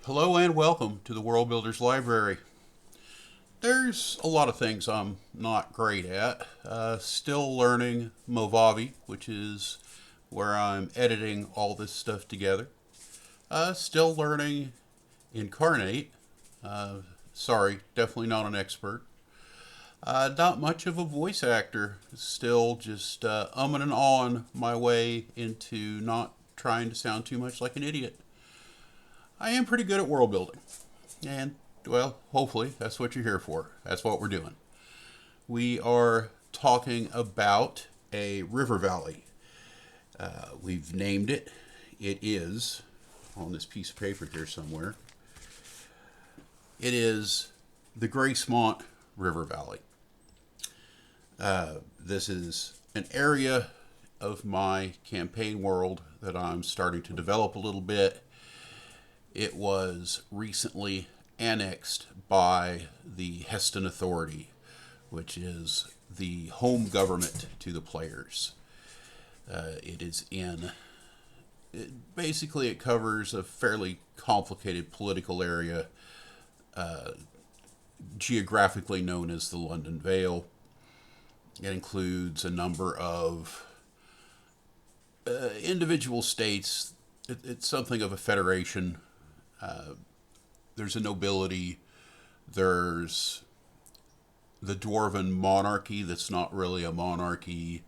Hello and welcome to the World Builders Library. There's a lot of things I'm not great at. Still learning Movavi, which is where I'm editing all this stuff together. Still learning Inkarnate. Uh, Sorry, definitely not an expert. Not much of a voice actor. Still just umming and ahhing my way into not trying to sound too much like an idiot. I am pretty good at world building. And, well, hopefully that's what you're here for. That's what we're doing. We are talking about a river valley. We've named it. It is, on this piece of paper here somewhere, it is the Gracemonte River Valley. This is an area of my campaign world that I'm starting to develop a little bit. It was recently annexed by the Heston Authority, which is the home government to the players. It is in. Basically, it covers a fairly complicated political area, geographically known as the London Vale. It includes a number of individual states. It's something of a federation. There's a nobility. There's the dwarven monarchy that's not really a monarchy.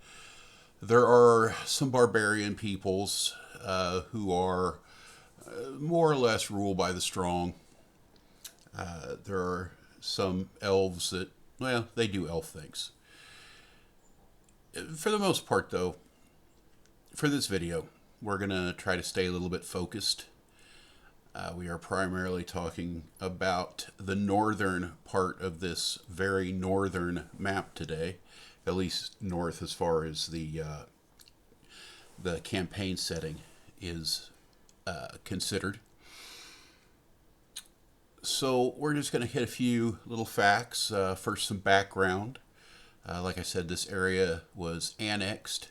There are some barbarian peoples who are more or less ruled by the strong. There are some elves that, well, they do elf things. For the most part, though, for this video, we're going to try to stay a little bit focused. We are primarily talking about the northern part of this very northern map today, at least north as far as the campaign setting is considered. So we're just going to hit a few little facts. First, some background. Like I said, this area was annexed.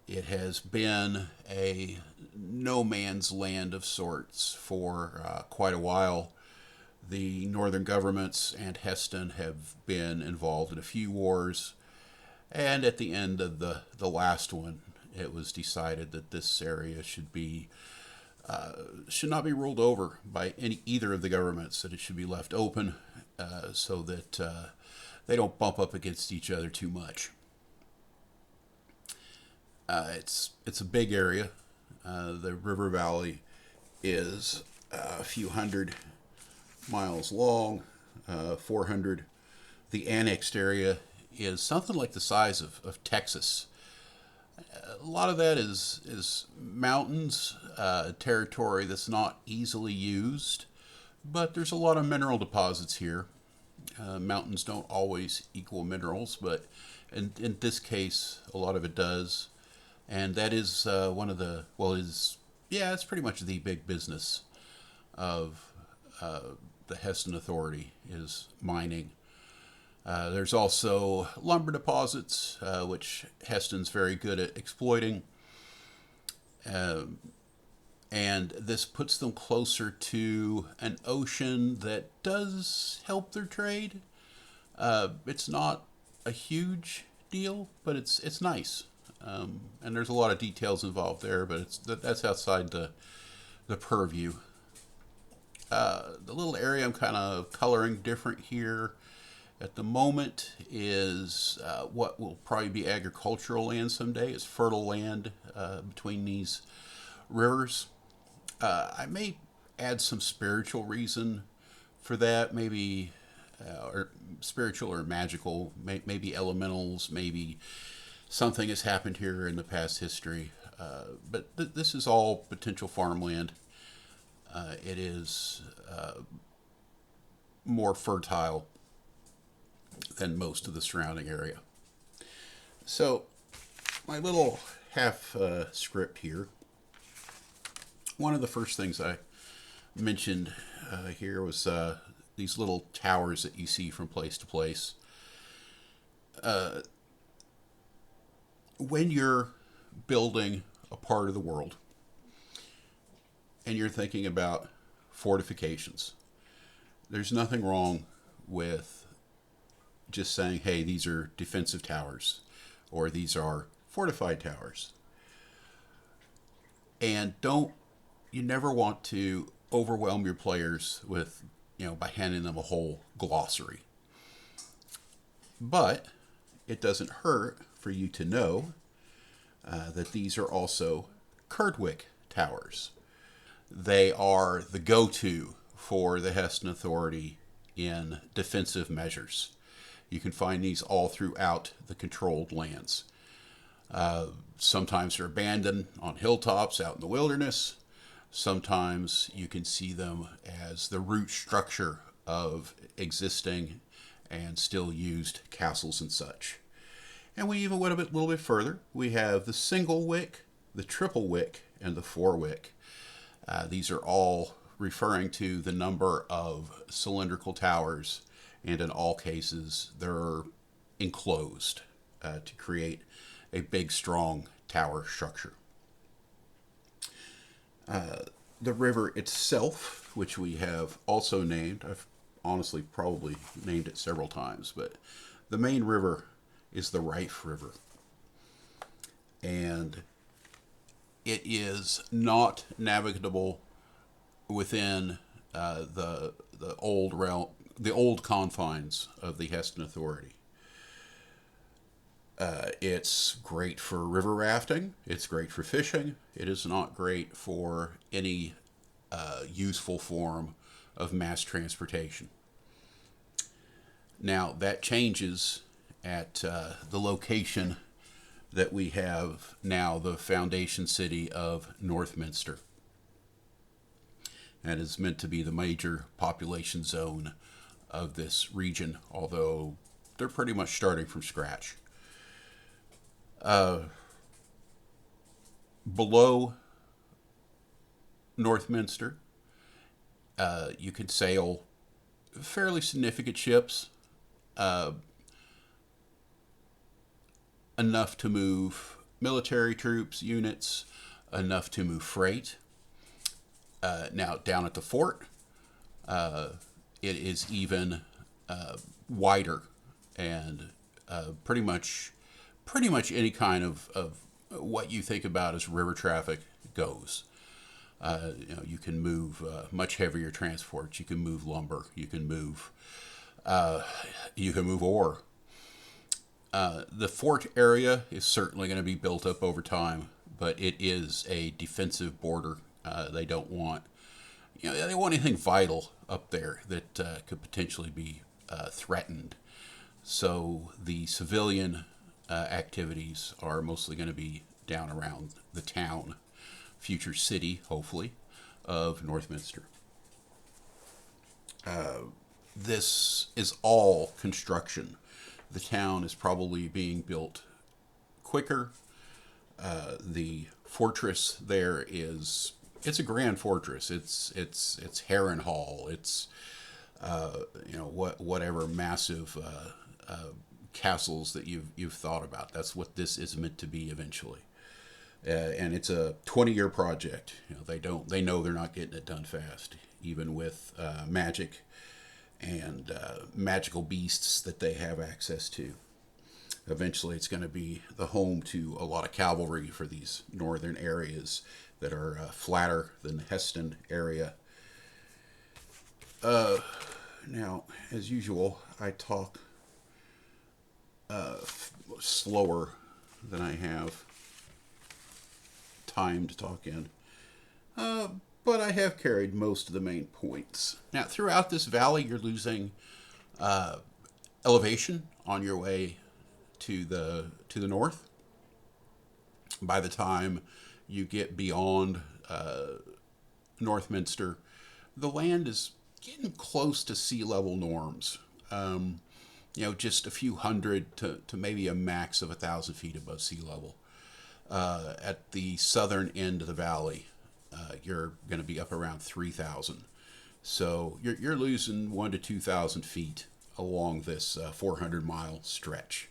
It has been a no man's land of sorts for quite a while. The northern governments and Heston have been involved in a few wars, and at the end of the last one, it was decided that this area should not be ruled over by either of the governments. That it should be left open so that they don't bump up against each other too much. It's a big area. The river valley is a few hundred miles long, 400. The annexed area is something like the size of Texas. A lot of that is mountains, territory that's not easily used, but there's a lot of mineral deposits here. Mountains don't always equal minerals, but in this case, a lot of it does. And that is it's pretty much the big business of the Heston Authority is mining. There's also lumber deposits, which Heston's very good at exploiting. And this puts them closer to an ocean that does help their trade. It's not a huge deal, but it's nice. And there's a lot of details involved there, but that's outside the purview. The little area I'm kind of coloring different here at the moment is what will probably be agricultural land someday. It's fertile land between these rivers. I may add some spiritual reason for that, maybe or spiritual or magical, maybe elementals, maybe something has happened here in the past history. But this is all potential farmland. It is more fertile than most of the surrounding area. So, my little half script here. One of the first things I mentioned here was these little towers that you see from place to place. When you're building a part of the world and you're thinking about fortifications. There's nothing wrong with just saying, hey, these are defensive towers or these are fortified towers. And you never want to overwhelm your players with, by handing them a whole glossary. But it doesn't hurt for you to know that these are also Kerdwick towers. They are the go-to for the Hessian Authority in defensive measures. You can find these all throughout the controlled lands. Sometimes they're abandoned on hilltops out in the wilderness. Sometimes you can see them as the root structure of existing and still used castles and such. And we even went a little bit further. We have the single wick, the triple wick, and the four wick. These are all referring to the number of cylindrical towers, and in all cases, they're enclosed to create a big, strong tower structure. The river itself, which we have also named, I've honestly probably named it several times, but the main river is the Rife River. And it is not navigable within the old confines of the Hessian Authority. It's great for river rafting. It's great for fishing. It is not great for any useful form of mass transportation. Now, that changes at the location that we have now, the foundation city of Northminster. That is meant to be the major population zone of this region, although they're pretty much starting from scratch. Below Northminster, you could sail fairly significant ships, enough to move military troops, units, enough to move freight. Now, down at the fort, it is even wider and pretty much any kind of what you think about as river traffic goes. You can move much heavier transports. You can move lumber. You can move ore. The fort area is certainly going to be built up over time, but it is a defensive border. They don't want, they don't want anything vital up there that could potentially be threatened. So the civilian activities are mostly going to be down around the town, future city, hopefully, of Northminster. This is all construction. The town is probably being built quicker. The fortress there it's a grand fortress. It's Harrenhal. It's whatever massive castles that you've thought about. That's what this is meant to be eventually. And it's a 20-year project. They know they're not getting it done fast, even with magic and magical beasts that they have access to. Eventually, it's going to be the home to a lot of cavalry for these northern areas that are flatter than the Heston area. Now, as usual, I talk slower than I have time to talk in. But I have carried most of the main points. Now, throughout this valley, you're losing elevation on your way to the north. By the time you get beyond Northminster, the land is getting close to sea level norms. Just a few hundred to maybe a max of 1,000 feet above sea level. At the southern end of the valley, you're going to be up around 3,000. So you're losing 1,000 to 2,000 feet along this 400-mile stretch.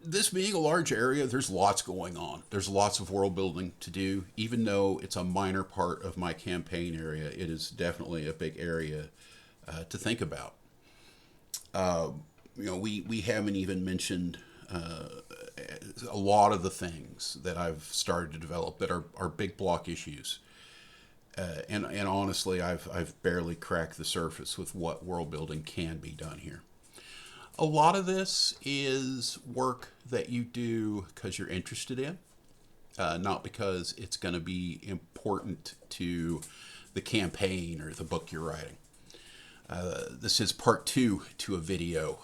This being a large area, there's lots going on. There's lots of world building to do. Even though it's a minor part of my campaign area, it is definitely a big area to think about. We haven't even mentioned a lot of the things that I've started to develop that are big block issues. And honestly, I've barely cracked the surface with what world building can be done here. A lot of this is work that you do because you're interested in, not because it's going to be important to the campaign or the book you're writing. This is part two to a video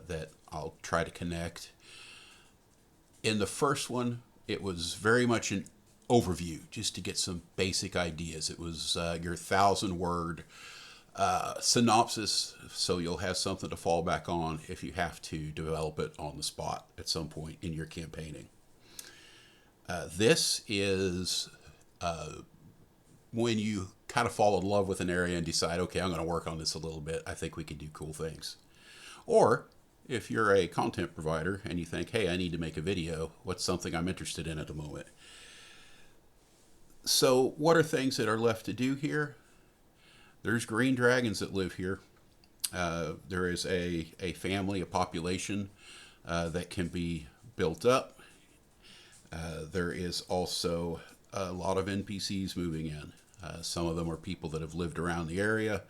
that I'll try to connect. In the first one, it was very much an overview, just to get some basic ideas. It was your 1,000-word synopsis, so you'll have something to fall back on if you have to develop it on the spot at some point in your campaigning. This is when you kind of fall in love with an area and decide, okay, I'm going to work on this a little bit. I think we can do cool things. Or if you're a content provider and you think, hey, I need to make a video, what's something I'm interested in at the moment? So what are things that are left to do here? There's green dragons that live here. There is a family, a population that can be built up. There is also a lot of NPCs moving in. Some of them are people that have lived around the area.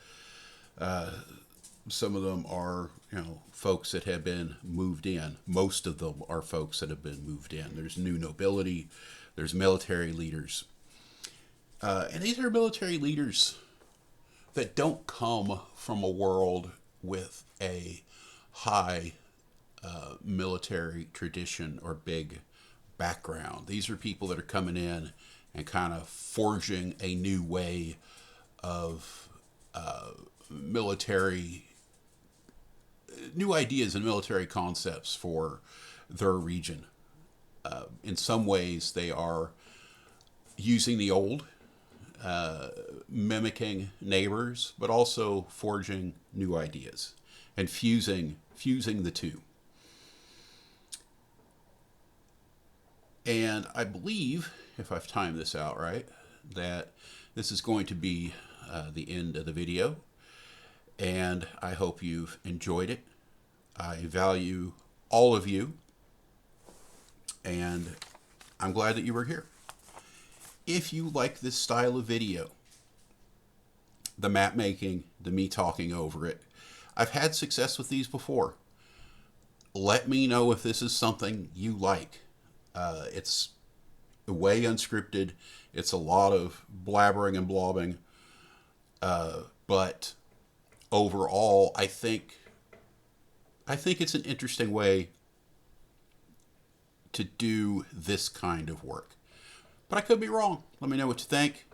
Some of them are, folks that have been moved in. Most of them are folks that have been moved in. There's new nobility. There's military leaders. And these are military leaders that don't come from a world with a high military tradition or big background. These are people that are coming in and kind of forging a new way of new ideas and military concepts for their region. In some ways, they are using the old, mimicking neighbors, but also forging new ideas and fusing the two. And I believe, if I've timed this out right, that this is going to be the end of the video. And I hope you've enjoyed it. I value all of you. And I'm glad that you were here. If you like this style of video, the map making, the me talking over it, I've had success with these before. Let me know if this is something you like. It's way unscripted. It's a lot of blabbering and blobbing. But overall, I think it's an interesting way to do this kind of work. But I could be wrong. Let me know what you think.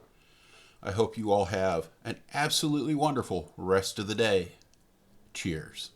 I hope you all have an absolutely wonderful rest of the day. Cheers.